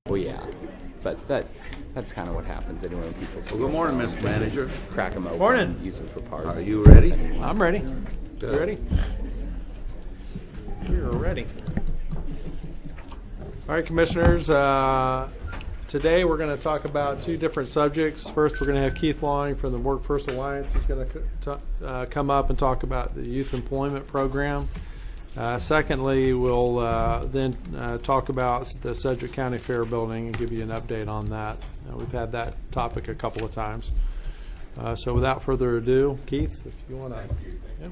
Well, yeah, but that's kind of what happens anyway when people. Well, good morning, Mr. Manager. Crack them open. Morning. Use them for parts. Are you ready? I'm ready. Good. You ready? We're ready. All right, Commissioners. Today we're going to talk about two different subjects. First, we're going to have Keith Long from the Workforce Alliance. He's going to come up and talk about the youth employment program. Secondly, we'll then talk about the Sedgwick County Fair building and give you an update on that. We've had that topic a couple of times. So without further ado, Keith, if you want to. Yeah.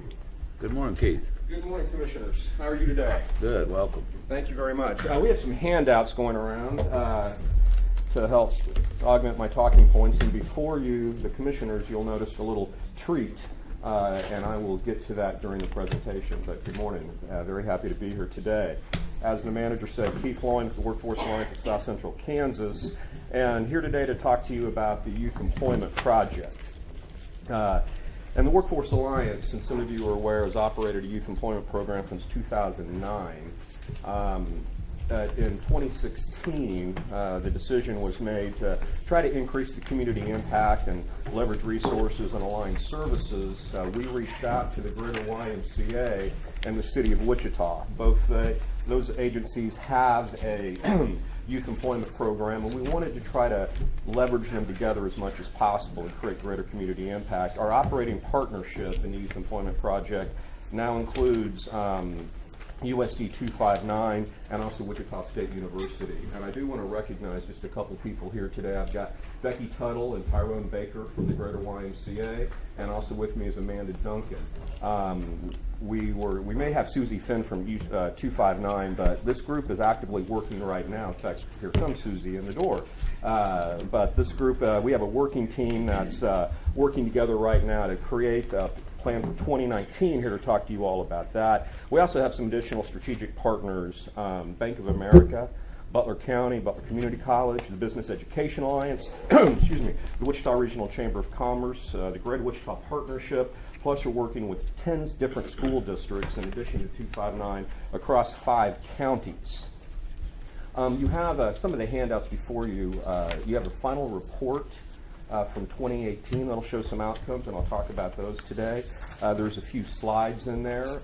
Good morning, Keith. Good morning, Commissioners. How are you today? Good, welcome. Thank you very much. We have some handouts going around to help augment my talking points. And before you, the Commissioners, you'll notice a little treat. And I will get to that during the presentation. But good morning. Very happy to be here today. As the manager said, Keith Long with the Workforce Alliance of South Central Kansas, and here today to talk to you about the Youth Employment Project. And the Workforce Alliance, and some of you are aware, has operated a youth employment program since 2009. In 2016, the decision was made to try to increase the community impact and leverage resources and align services. We reached out to the Greater YMCA and the City of Wichita. Both those agencies have a youth employment program, and we wanted to try to leverage them together as much as possible and create greater community impact. Our operating partnership in the Youth Employment Project now includes USD 259 and also Wichita State University. And I do want to recognize just a couple people here today. I've got Becky Tuttle and Tyrone Baker from the Greater YMCA, and also with me is Amanda Duncan. We may have Susie Finn from 259, but this group is actively working right now. In fact, here comes Susie in the door. But this group, we have a working team that's working together right now to create a plan for 2019, here to talk to you all about that. We also have some additional strategic partners, Bank of America, Butler County, Butler Community College, the Business Education Alliance, excuse me, the Wichita Regional Chamber of Commerce, the Greater Wichita Partnership, plus we're working with 10 different school districts in addition to 259 across 5 counties. You have some of the handouts before you. You have a final report from 2018 that'll show some outcomes, and I'll talk about those today. There's a few slides in there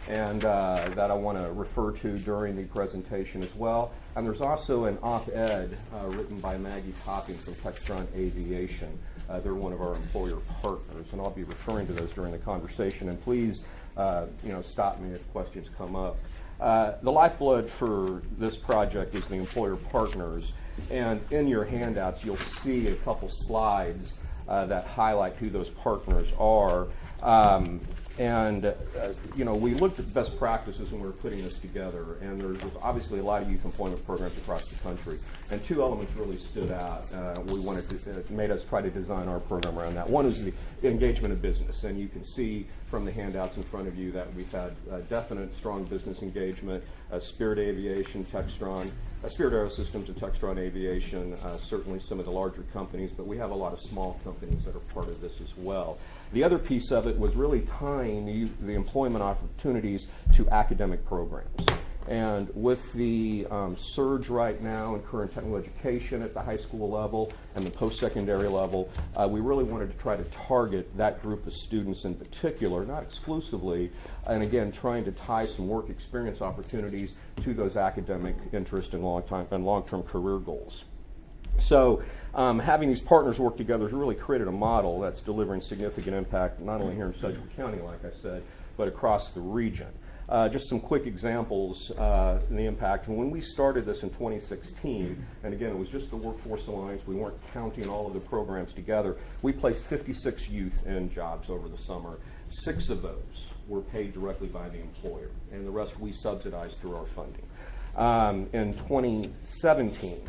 and that I want to refer to during the presentation as well. And there's also an op-ed written by Maggie Topping from Textron Aviation. They're one of our employer partners, and I'll be referring to those during the conversation. And please, stop me if questions come up. The lifeblood for this project is the employer partners, and in your handouts you'll see a couple slides that highlight who those partners are. We looked at best practices when we were putting this together, and there's obviously a lot of youth employment programs across the country, and two elements really stood out. Made us try to design our program around that. One is the engagement of business, and you can see from the handouts in front of you that we've had definite strong business engagement. Spirit Aviation, Textron, Spirit Aerosystems and Textron Aviation, certainly some of the larger companies, but we have a lot of small companies that are part of this as well. The other piece of it was really tying the employment opportunities to academic programs. And with the surge right now in current technical education at the high school level and the post-secondary level, we really wanted to try to target that group of students in particular, not exclusively, and again, trying to tie some work experience opportunities to those academic interest and long-term career goals. So having these partners work together has really created a model that's delivering significant impact, not only here in Sedgwick County, like I said, but across the region. Just some quick examples in the impact. When we started this in 2016, and again, it was just the Workforce Alliance, we weren't counting all of the programs together, we placed 56 youth in jobs over the summer. 6 of those were paid directly by the employer, and the rest we subsidized through our funding. In 2017,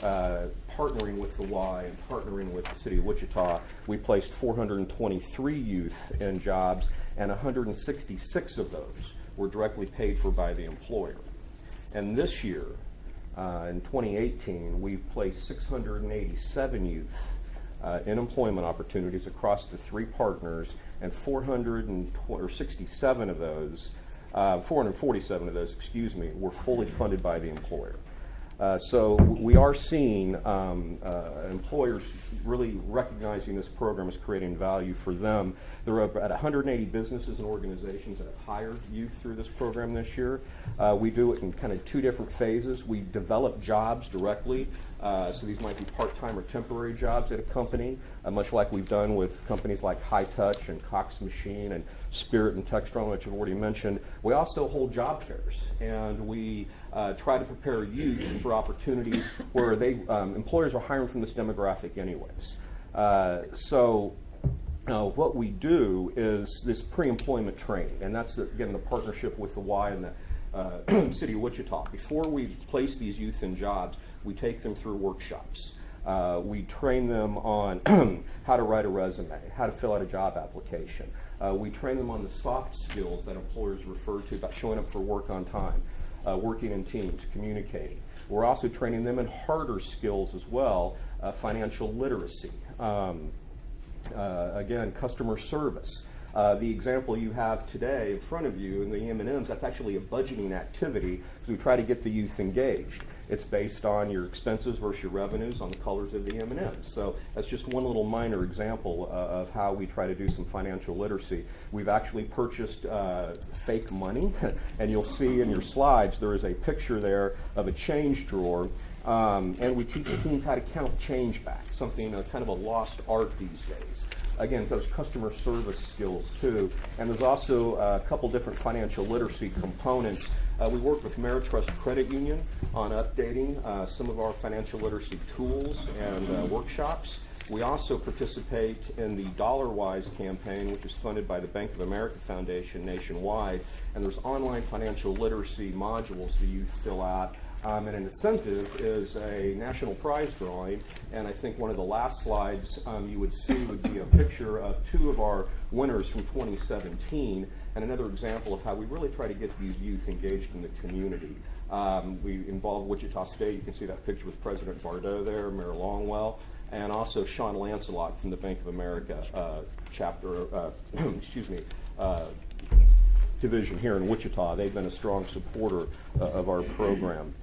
partnering with the Y and partnering with the City of Wichita, we placed 423 youth in jobs, and 166 of those were directly paid for by the employer. And this year, in 2018, we placed 687 youth in employment opportunities across the 3 partners, and 447 of those 447 of those, were fully funded by the employer. So we are seeing employers really recognizing this program as creating value for them. There are about 180 businesses and organizations that have hired youth through this program this year. We do it in kind of two different phases. We develop jobs directly, so these might be part-time or temporary jobs at a company, much like we've done with companies like High Touch and Cox Machine and Spirit and Textron, which I've already mentioned. We also hold job fairs, and we try to prepare youth for opportunities where employers are hiring from this demographic anyways. What we do is this pre-employment training, and that's, again, the partnership with the Y and the City of Wichita. Before we place these youth in jobs, we take them through workshops. We train them on how to write a resume, how to fill out a job application. We train them on the soft skills that employers refer to about showing up for work on time, working in teams, communicating. We're also training them in harder skills as well, financial literacy. Again, customer service. The example you have today in front of you in the M&Ms, that's actually a budgeting activity because we try to get the youth engaged. It's based on your expenses versus your revenues on the colors of the M&Ms. So that's just one little minor example of how we try to do some financial literacy. We've actually purchased fake money, and you'll see in your slides there is a picture there of a change drawer. And we teach teens how to count change back, something kind of a lost art these days. Again, those customer service skills too. And there's also a couple different financial literacy components. We work with Ameritrust Credit Union on updating some of our financial literacy tools and workshops. We also participate in the DollarWise campaign, which is funded by the Bank of America Foundation nationwide. And there's online financial literacy modules that you fill out. And an incentive is a national prize drawing, and I think one of the last slides you would see would be a picture of two of our winners from 2017, and another example of how we really try to get these youth engaged in the community. We involved Wichita State. You can see that picture with President Bardot there, Mayor Longwell, and also Sean Lancelot from the Bank of America division here in Wichita. They've been a strong supporter of our program.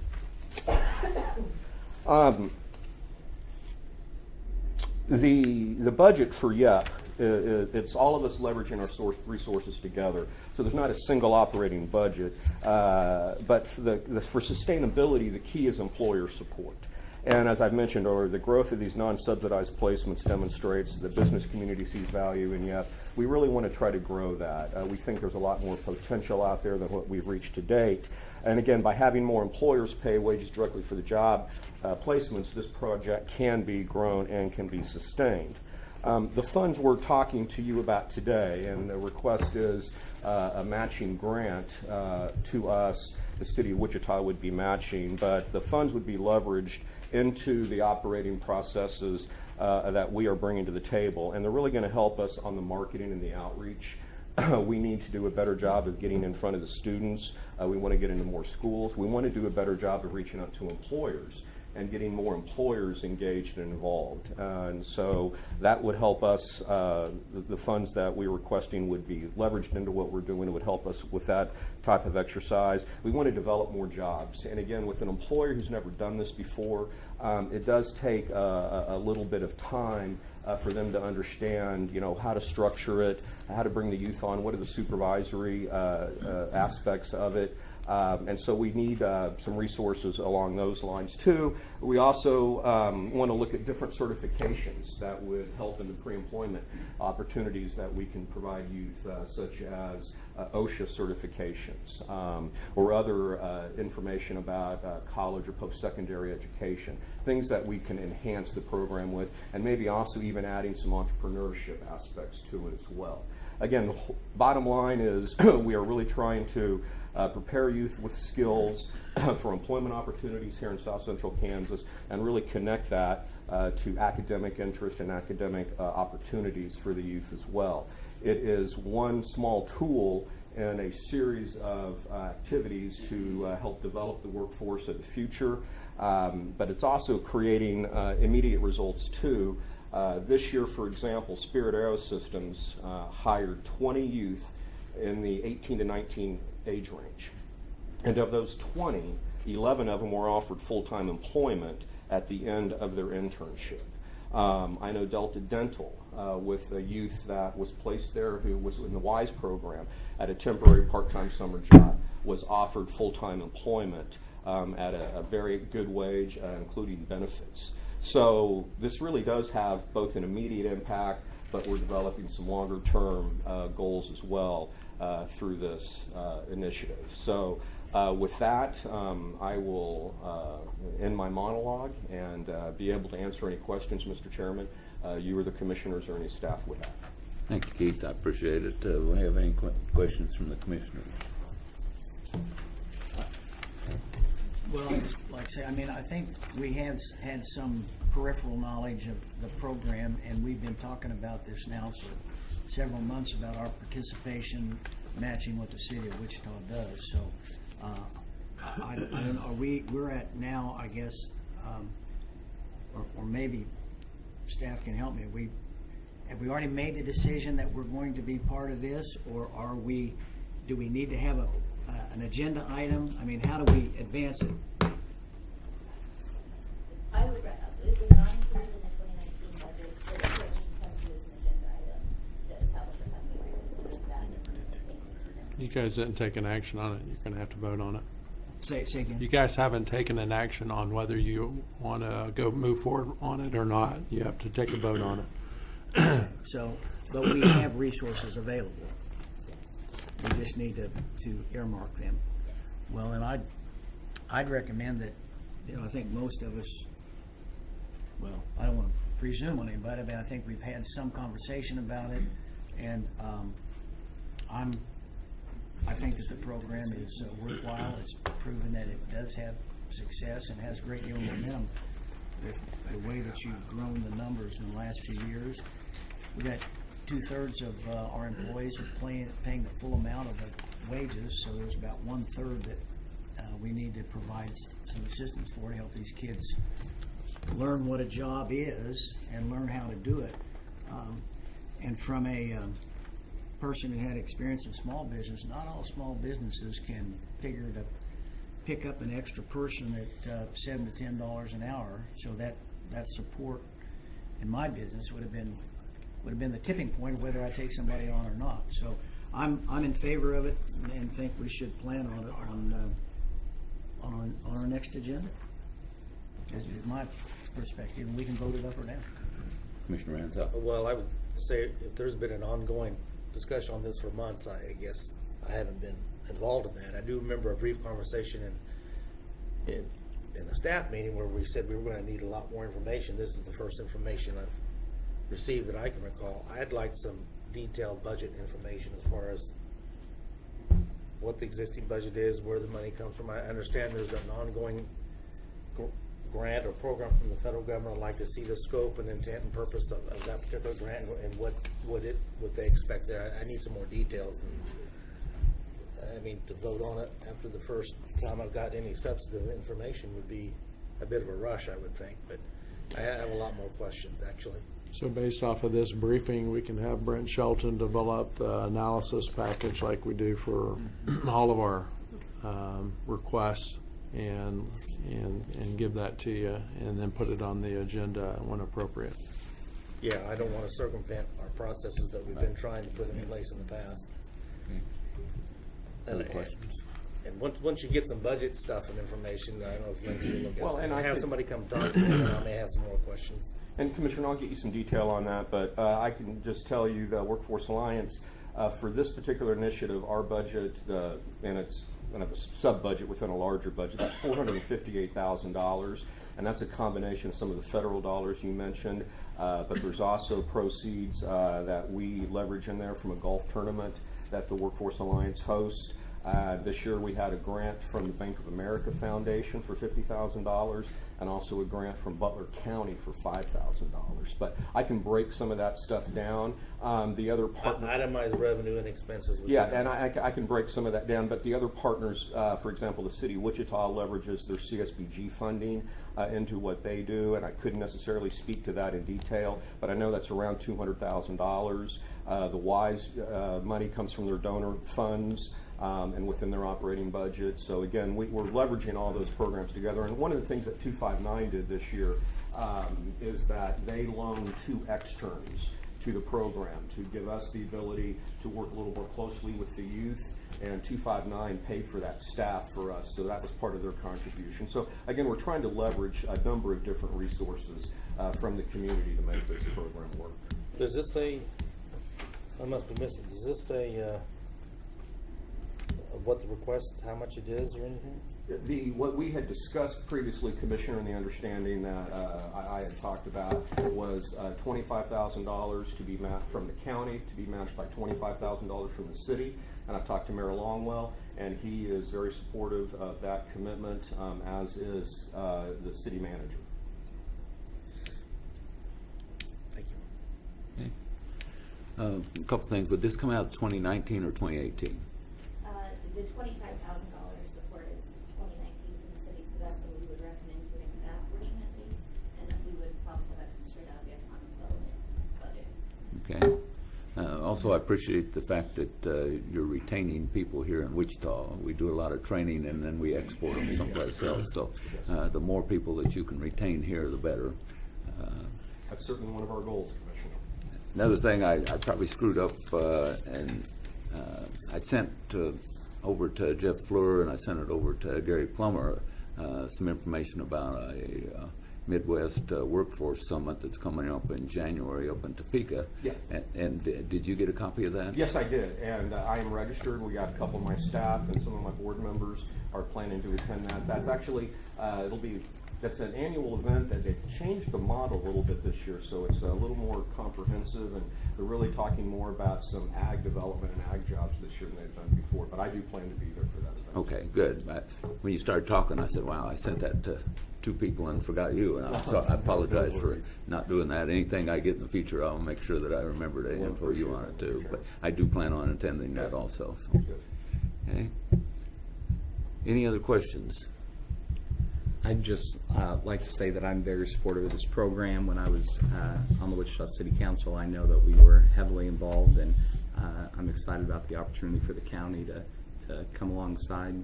The budget for YEP, it's all of us leveraging our resources together. So there's not a single operating budget, but for sustainability, the key is employer support. And as I've mentioned earlier, the growth of these non-subsidized placements demonstrates the business community sees value in YEP. We really want to try to grow that. We think there's a lot more potential out there than what we've reached to date. And again, by having more employers pay wages directly for the job placements, this project can be grown and can be sustained. The funds we're talking to you about today, and the request is a matching grant to us. The City of Wichita would be matching, but the funds would be leveraged into the operating processes that we are bringing to the table, and they're really going to help us on the marketing and the outreach. We need to do a better job of getting in front of the students. We want to get into more schools. We want to do a better job of reaching out to employers and getting more employers engaged and involved. And so that would help us. The funds that we're requesting would be leveraged into what we're doing. It would help us with that type of exercise. We want to develop more jobs. And again, with an employer who's never done this before, it does take a little bit of time for them to understand, how to structure it, how to bring the youth on, what are the supervisory aspects of it. And so we need some resources along those lines too. We also want to look at different certifications that would help in the pre-employment opportunities that we can provide youth, such as OSHA certifications or other information about college or post-secondary education, things that we can enhance the program with, and maybe also even adding some entrepreneurship aspects to it as well. Again, the bottom line is we are really trying to prepare youth with skills for employment opportunities here in South Central Kansas, and really connect that to academic interest and academic opportunities for the youth as well. It is one small tool in a series of activities to help develop the workforce of the future, but it's also creating immediate results too. This year, for example, Spirit Aerosystems hired 20 youth in the 18 to 19 age range. And of those 20, 11 of them were offered full-time employment at the end of their internship. I know Delta Dental, with a youth that was placed there who was in the WISE program at a temporary part-time summer job, was offered full-time employment at a very good wage, including benefits. So this really does have both an immediate impact, but we're developing some longer-term goals as well through this initiative. So with that, I will end my monologue and be able to answer any questions, Mr. Chairman, you or the commissioners or any staff would have. Thank you, Keith. I appreciate it. Do we have any questions from the commissioners? Well, I just like to say, I mean, I think we have had some peripheral knowledge of the program, and we've been talking about this now for several months about our participation matching what the city of Wichita does. So, I don't know, we're at now, I guess, or maybe staff can help me. Have we already made the decision that we're going to be part of this, or do we need to have an agenda item? I mean, how do we advance it? I would it was not included in the 2019 budget, so the question comes to as an agenda item to establish a funding agreement with that. You guys didn't take an action on it. You're going to have to vote on it. Say again. You guys haven't taken an action on whether you want to move forward on it or not. You have to take a vote on it. So, but we have resources available. We just need to earmark them. Well, and I'd recommend that, I think most of us, well, I don't want to presume on anybody, but I think we've had some conversation about it, and I think that the program is worthwhile. It's proven that it does have success and has a great deal of momentum with the way that you've grown the numbers in the last few years. We've got 2/3 of our employees paying the full amount of the wages, so there's about 1/3 that we need to provide some assistance for to help these kids learn what a job is and learn how to do it. And from a person who had experience in small business, not all small businesses can figure to pick up an extra person at $7 to $10 an hour. So that support in my business would have been the tipping point of whether I take somebody on or not. So I'm in favor of it and think we should plan on it on our next agenda. Is my perspective, and we can vote it up or down. Commissioner Ransell. Well, I would say if there's been an ongoing discussion on this for months, I guess I haven't been involved in that. I do remember a brief conversation in a staff meeting where we said we were going to need a lot more information. This is the first information I've received that I can recall. I'd like some detailed budget information as far as what the existing budget is, where the money comes from. I understand there's an ongoing grant or program from the federal government. I'd like to see the scope and intent and purpose of that particular grant and what they expect there. I need some more details. And, I mean, to vote on it after the first time I've got any substantive information would be a bit of a rush, I would think. But I have a lot more questions, actually. So based off of this briefing, we can have Brent Shelton develop the analysis package like we do for all of our requests and give that to you, and then put it on the agenda when appropriate. Yeah, I don't want to circumvent our processes that we've been trying to put in place in the past. Other questions? And once you get some budget stuff and information, I don't know if Lindsay will look at Well, it. and I I have think- somebody come talk to me, and I may have some more questions. And Commissioner, I'll get you some detail on that, but I can just tell you the Workforce Alliance, for this particular initiative, our budget, and it's kind of a sub-budget within a larger budget, that's $458,000, and that's a combination of some of the federal dollars you mentioned, but there's also proceeds that we leverage in there from a golf tournament that the Workforce Alliance hosts. This year we had a grant from the Bank of America Foundation for $50,000 and also a grant from Butler County for $5,000. But I can break some of that stuff down. The other partner, Itemized revenue and expenses. Would yeah, be and nice. I can break some of that down. But the other partners, for example, the city of Wichita leverages their CSBG funding into what they do, and I couldn't necessarily speak to that in detail, but I know that's around $200,000. The WISE money comes from their donor funds. and within their operating budget. So again, we're leveraging all those programs together. And one of the things that 259 did this year is that they loaned 2 externs to the program to give us the ability to work a little more closely with the youth, and 259 paid for that staff for us, so that was part of their contribution. So again, we're trying to leverage a number of different resources from the community to make this program work. Does this say, I must be missing, does this say what the request, how much it is or anything? What we had discussed previously, Commissioner, and the understanding that I had talked about was $25,000 to be matched from the county, to be matched by $25,000 from the city. And I've talked to Mayor Longwell, and he is very supportive of that commitment, as is the city manager. Thank you. A couple things. Would this come out 2019 or 2018? The $25,000 support is 2019 from the city, so that's when we would recommend doing that portion at least, and then we would probably have that come straight out of the economic development budget. Okay. Also, I appreciate the fact that you're retaining people here in Wichita. We do a lot of training and then we export them someplace else. So the more people that you can retain here, the better. That's certainly one of our goals, Commissioner. Another thing I probably screwed up, and I sent over to Jeff Fleur and I sent it over to Gary Plummer some information about a Midwest Workforce Summit that's coming up in January up in Topeka. Yeah. And did you get a copy of that? Yes, I did, and I am registered. We got a couple of my staff and some of my board members are planning to attend that. That's actually, that's an annual event that they've changed the model a little bit this year, so it's a little more comprehensive, and they're really talking more about some ag development and ag jobs this year than they've done before, but I do plan to be there for that event. Okay, good. When you started talking, I said, wow, I sent that to 2 people and forgot you, and so I apologize for not doing that. Anything I get in the future, I'll make sure that I remember to info you on it too, but I do plan on attending that also. So. Okay. Any other questions? I'd just like to say that I'm very supportive of this program. When I was on the Wichita City Council, I know that we were heavily involved, and I'm excited about the opportunity for the county to come alongside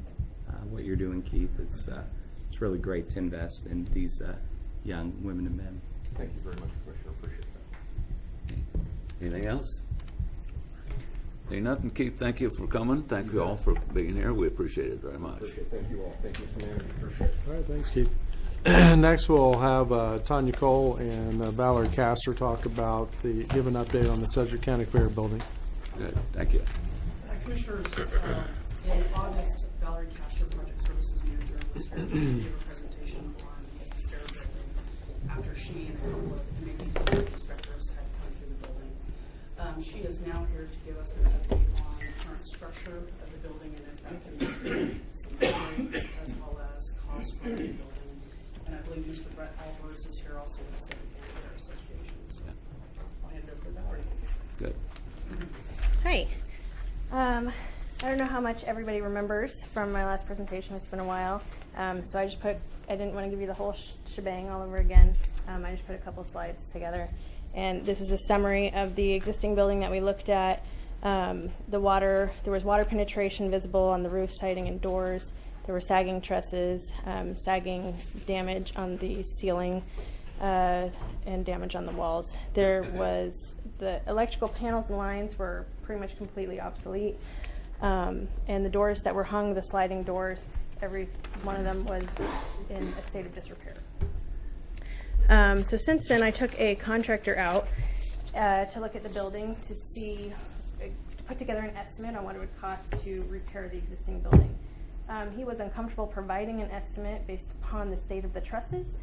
what you're doing, Keith. It's really great to invest in these young women and men. Thank you very much, Commissioner. Appreciate that. Anything else? Ain't nothing. Keith, thank you for coming. Thank you all for being here. We appreciate it very much. Appreciate it. Thank you all. Thank you, Commander. Appreciate it. All right, thanks, Keith. Next, we'll have Tanya Cole and Valerie Castor give an update on the Sedgwick County Fair building. Good. Thank you. Commissioners, in August, Valerie Castor, Project Services Manager, was here to give a presentation on the fair building after she and a couple of MAPC inspectors had come through the building. She is now here to give us an update on the current structure of the building and if that can be some upgrades, as well as costs for the building. And I believe Mr. Brett Albers is here also with the Sedgwick County Fair Association. So I'll hand it over to Valerie. Good. Hi. I don't know how much everybody remembers from my last presentation. It's been a while. So I didn't want to give you the whole shebang all over again. I just put a couple slides together. And this is a summary of the existing building that we looked at. There was water penetration visible on the roof, siding, and doors. There were sagging trusses, sagging damage on the ceiling, and damage on the walls. There was the electrical panels and lines were pretty much completely obsolete. And the doors that were hung, the sliding doors, every one of them was in a state of disrepair. So since then, I took a contractor out to look at the building to put together an estimate on what it would cost to repair the existing building. He was uncomfortable providing an estimate based upon the state of the trusses.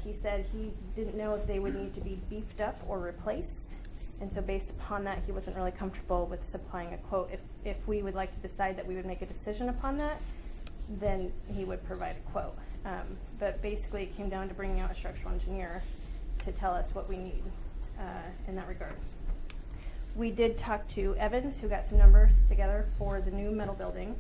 He said he didn't know if they would need to be beefed up or replaced. And so based upon that, he wasn't really comfortable with supplying a quote. If we would like to decide that we would make a decision upon that, then he would provide a quote. But basically, it came down to bringing out a structural engineer to tell us what we need in that regard. We did talk to Evans, who got some numbers together for the new metal building.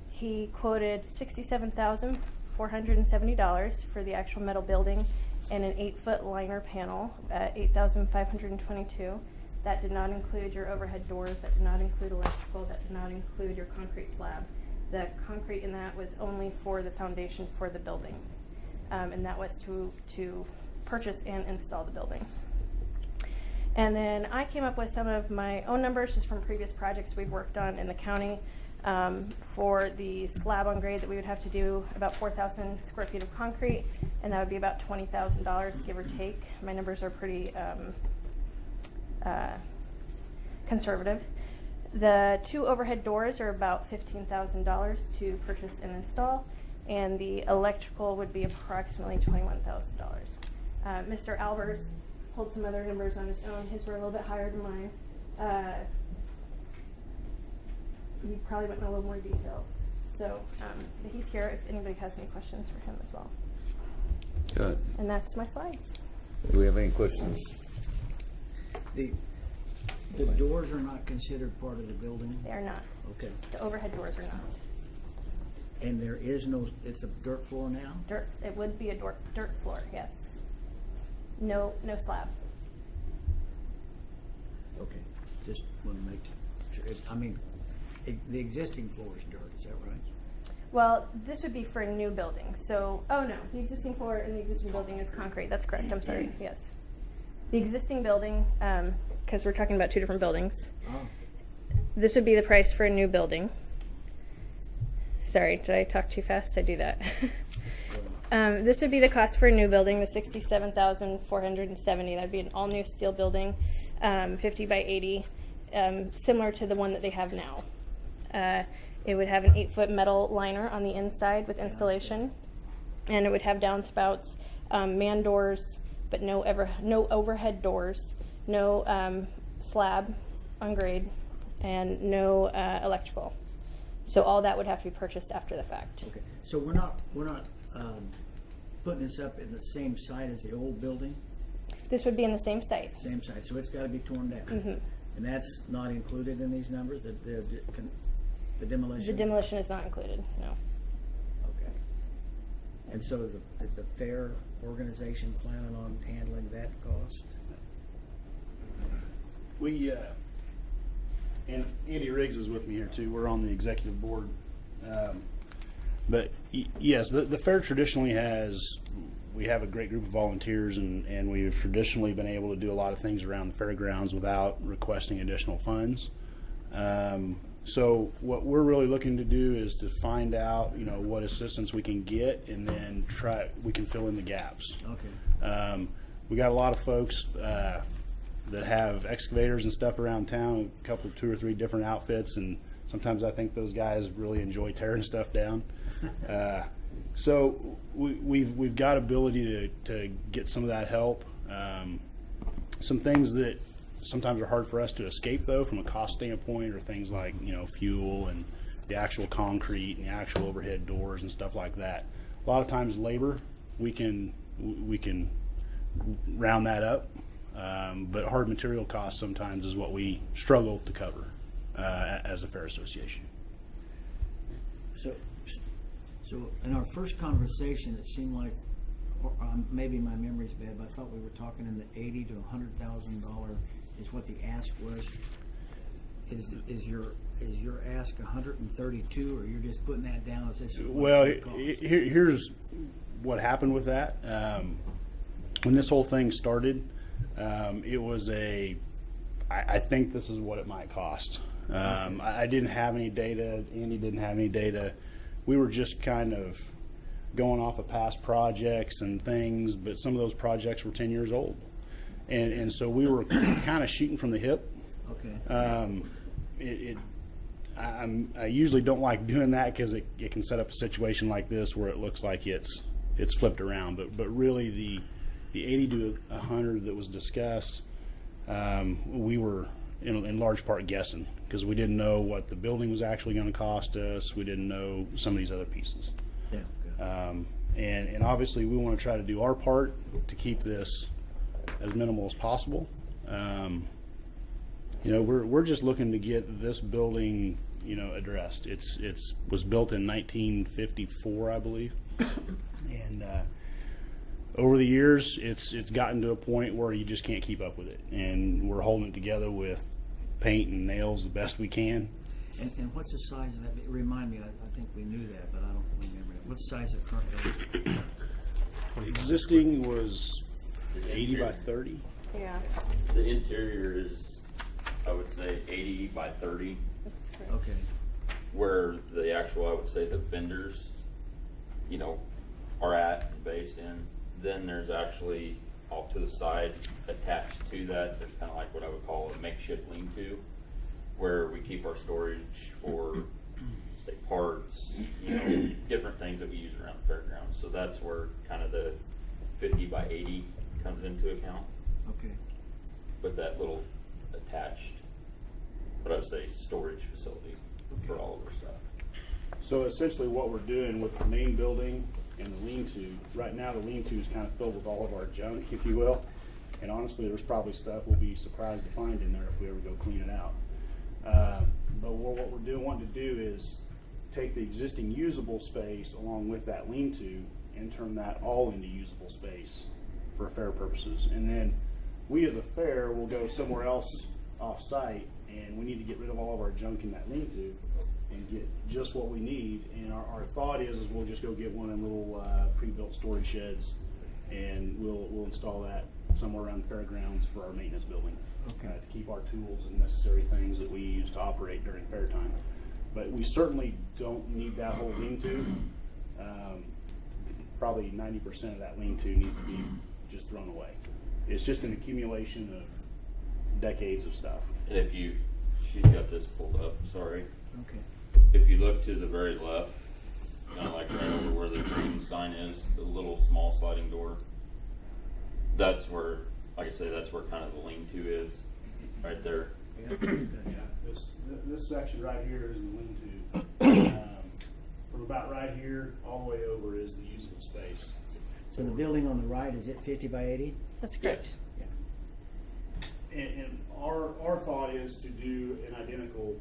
He quoted $67,470 for the actual metal building and an 8-foot liner panel at $8,522. That did not include your overhead doors, that did not include electrical, that did not include your concrete slab. The concrete in that was only for the foundation for the building. And that was to purchase and install the building. And then I came up with some of my own numbers just from previous projects we've worked on in the county. For the slab on grade that we would have to do about 4,000 square feet of concrete, and that would be about $20,000, give or take. My numbers are pretty conservative. The 2 overhead doors are about $15,000 to purchase and install, and the electrical would be approximately $21,000. Mr. Albers pulled some other numbers on his own. His were a little bit higher than mine. He probably went in a little more detail. So he's here if anybody has any questions for him as well. Good. And that's my slides. Do we have any questions? The doors are not considered part of the building? They are not. Okay. The overhead doors are not. And there is no, it's a dirt floor now? Dirt. It would be a dirt floor, yes. No slab. Okay, just want to make sure. I mean, the existing floor is dirt, is that right? Well, this would be for a new building. So, oh no, the existing floor in the existing building is concrete. That's correct. I'm sorry. Yes. The existing building, because we're talking about 2 different buildings. Oh. This would be the price for a new building. Sorry, did I talk too fast? I do that. This would be the cost for a new building, the $67,470. That'd be an all-new steel building, 50 by 80, similar to the one that they have now. It would have an 8-foot metal liner on the inside with insulation, and it would have downspouts, man doors, but no overhead doors, no slab on grade, and no electrical. So all that would have to be purchased after the fact. Okay, so we're not putting this up in the same site as the old building? This would be in the same site. Same site, so it's got to be torn down. Mm-hmm. And that's not included in these numbers, the demolition? The demolition is not included, no. Okay. And so is the fair organization planning on handling that cost? We, and Andy Riggs is with me here too. We're on the executive board. But yes, the fair traditionally we have a great group of volunteers, and we've traditionally been able to do a lot of things around the fairgrounds without requesting additional funds. So what we're really looking to do is to find out, what assistance we can get, and then we can fill in the gaps. Okay. We got a lot of folks that have excavators and stuff around town, a couple, 2 or 3 different outfits, and sometimes I think those guys really enjoy tearing stuff down. So we've got ability to get some of that help. Some things that sometimes are hard for us to escape, though, from a cost standpoint, are things like fuel and the actual concrete and the actual overhead doors and stuff like that. A lot of times labor, we can round that up, but hard material costs sometimes is what we struggle to cover as a fair association. So in our first conversation, it seemed like, or maybe my memory's bad, but I thought we were talking in the $80,000 to $100,000 is what the ask was. Is your ask 132, or you're just putting that down as this? Well, here's what happened with that. When this whole thing started, it was I think this is what it might cost. I didn't have any data. Andy didn't have any data. We were just kind of going off of past projects and things, but some of those projects were 10 years old. And so we were kind of shooting from the hip. Okay. I usually don't like doing that because it can set up a situation like this where it looks like it's flipped around. But really the 80 to 100 that was discussed, we were in large part guessing because we didn't know what the building was actually going to cost us. We didn't know some of these other pieces. Yeah. And obviously we want to try to do our part to keep this as minimal as possible. We're just looking to get this building, addressed. It's was built in 1954, I believe, and over the years, it's gotten to a point where you just can't keep up with it, and we're holding it together with paint and nails the best we can. And what's the size of that? Remind me, I think we knew that, but I don't remember it. What's the size of the current building? Existing was 80 by 30. Yeah. The interior is, I would say, 80 by 30, Okay. where the actual, I would say, the vendors, you know, are at and based in. Then there's actually off to the side, attached to that, there's kind of like what I would call a makeshift lean-to, where we keep our storage for, say, parts, you know, different things that we use around the fairgrounds. So that's where kind of the 50 by 80 comes into account, Okay. with that little attached, what I would say, storage facility for all of our stuff. So essentially what we're doing with the main building and the lean-to, right now the lean-to is kind of filled with all of our junk, if you will. And honestly, there's probably stuff we'll be surprised to find in there if we ever go clean it out. But what we're wanting to do is take the existing usable space along with that lean-to and turn that all into usable space for fair purposes. And then we as a fair will go somewhere else off-site, and we need to get rid of all of our junk in that lean-to and get just what we need. And our thought is we'll just go get one of them little pre-built storage sheds, and we'll install that somewhere around the fairgrounds for our maintenance building. Okay. To keep our tools and necessary things that we use to operate during fair time. But we certainly don't need that whole lean-to. Probably 90% of that lean-to needs to be just thrown away. It's just an accumulation of decades of stuff. And if she's got this pulled up, sorry. Okay. If you look to the very left, kind of like right over where the green sign is, the little small sliding door, that's where, like I say, that's where kind of the lean-to is, right there. Yeah, this section right here is the lean-to. From about right here all the way over is the usable space. So the building on the right, is it 50 by 80? That's great. Yes. Yeah. And our thought is to do an identical,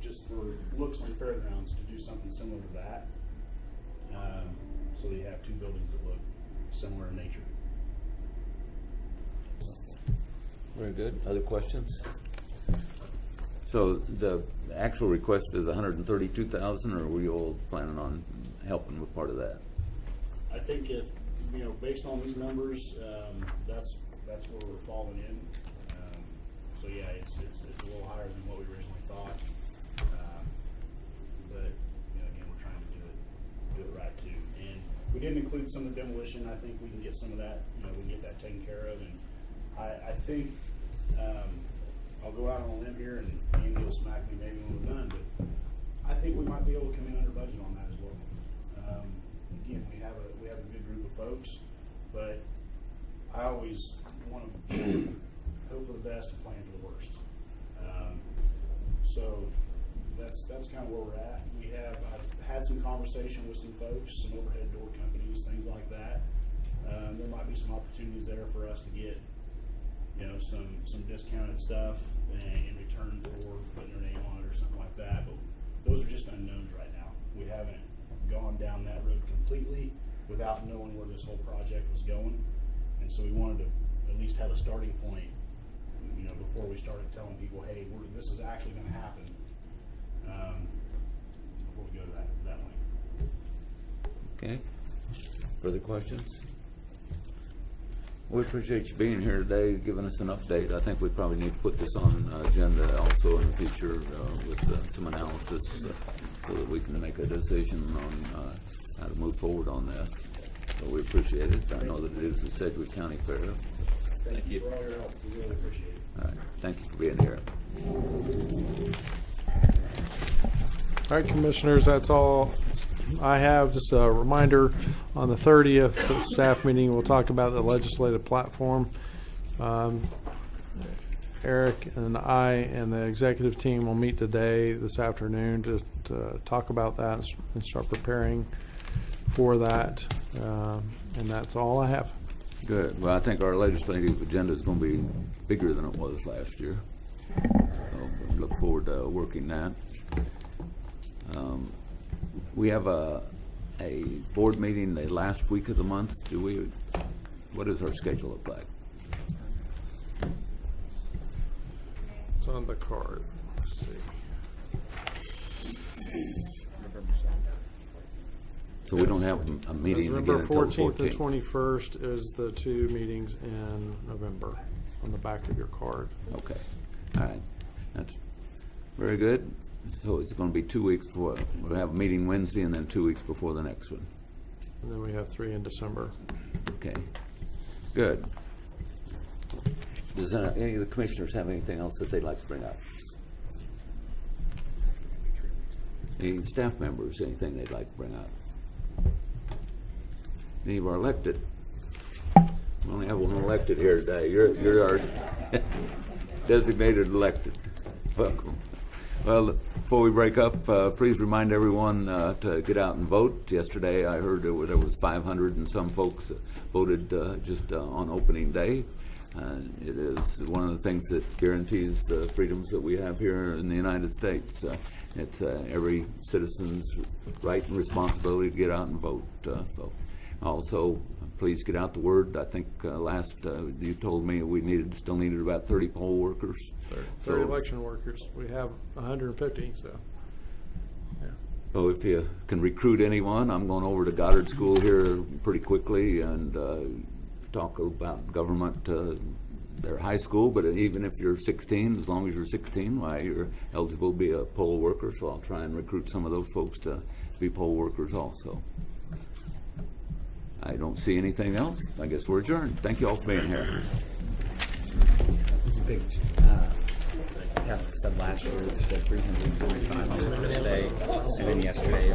just for looks on fairgrounds, to do something similar to that. So that you have two buildings that look similar in nature. Very good. Other questions? So the actual request is 132,000, or were you all planning on helping with part of that? I think if, you know, based on these numbers, that's where we're falling in. So yeah, it's a little higher than what we originally thought. But you know, again, we're trying to do it right too. And we didn't include some of the demolition. I think we can get some of that. You know, we can get that taken care of. And I think I'll go out on a limb here, and Andy will smack me maybe when we're done. But I think we might be able to come in under budget on that as well. Again, we have a good group of folks, but I always want to hope for the best and plan for the worst. So that's kind of where we're at. I've had some conversation with some folks, some overhead door companies, things like that. There might be some opportunities there for us to get, you know, some discounted stuff in return for putting their name on it or something like that. But those are just unknowns right now. We haven't gone down that road completely without knowing where this whole project was going. And so we wanted to at least have a starting point, you know, before we started telling people, hey, this is actually going to happen, before we go to that length. Okay. Further questions? We appreciate you being here today, giving us an update. I think we probably need to put this on agenda also in the future with some analysis so that we can make a decision on how to move forward on this. So we appreciate it. I know that it is the Sedgwick County Fair. Thank you for all your help. We really appreciate it. All right. Thank you for being here. All right, Commissioners, that's all I have. Just a reminder, on the 30th, the staff meeting, we'll talk about the legislative platform. Eric and I and the executive team will meet today, this afternoon, to talk about that and start preparing for that. And that's all I have. Good. Well, I think our legislative agenda is going to be bigger than it was last year. So we look forward to working that. We have a board meeting the last week of the month. Do we what does our schedule look like? It's on the card. Let's see. So we don't have a meeting again November until the 14th and 14th. 21st is the two meetings in November on the back of your card. Okay, all right, that's very good. So it's going to be 2 weeks before, we'll have a meeting Wednesday and then 2 weeks before the next one. And then we have 3 in December. Okay, good. Does any of the commissioners have anything else that they'd like to bring up? Any staff members, anything they'd like to bring up? Any of our elected? We only have one elected here today. You're our designated elected. Welcome. Well, before we break up, please remind everyone to get out and vote. Yesterday, I heard there was 500 and some folks that voted just on opening day. It is one of the things that guarantees the freedoms that we have here in the United States. It's every citizen's right and responsibility to get out and vote. So, also, please get out the word. I think last you told me we still needed about 30 poll workers. 30 election workers. We have 150, so. Yeah. So if you can recruit anyone, I'm going over to Goddard School here pretty quickly and talk about government. Their high school, but even if you're 16, as long as you're 16, why you're eligible to be a poll worker. So I'll try and recruit some of those folks to be poll workers also. I don't see anything else. I guess we're adjourned. Thank you all for being here. It's a big, Catholic said last year that 375 on Thursday, and then yesterday.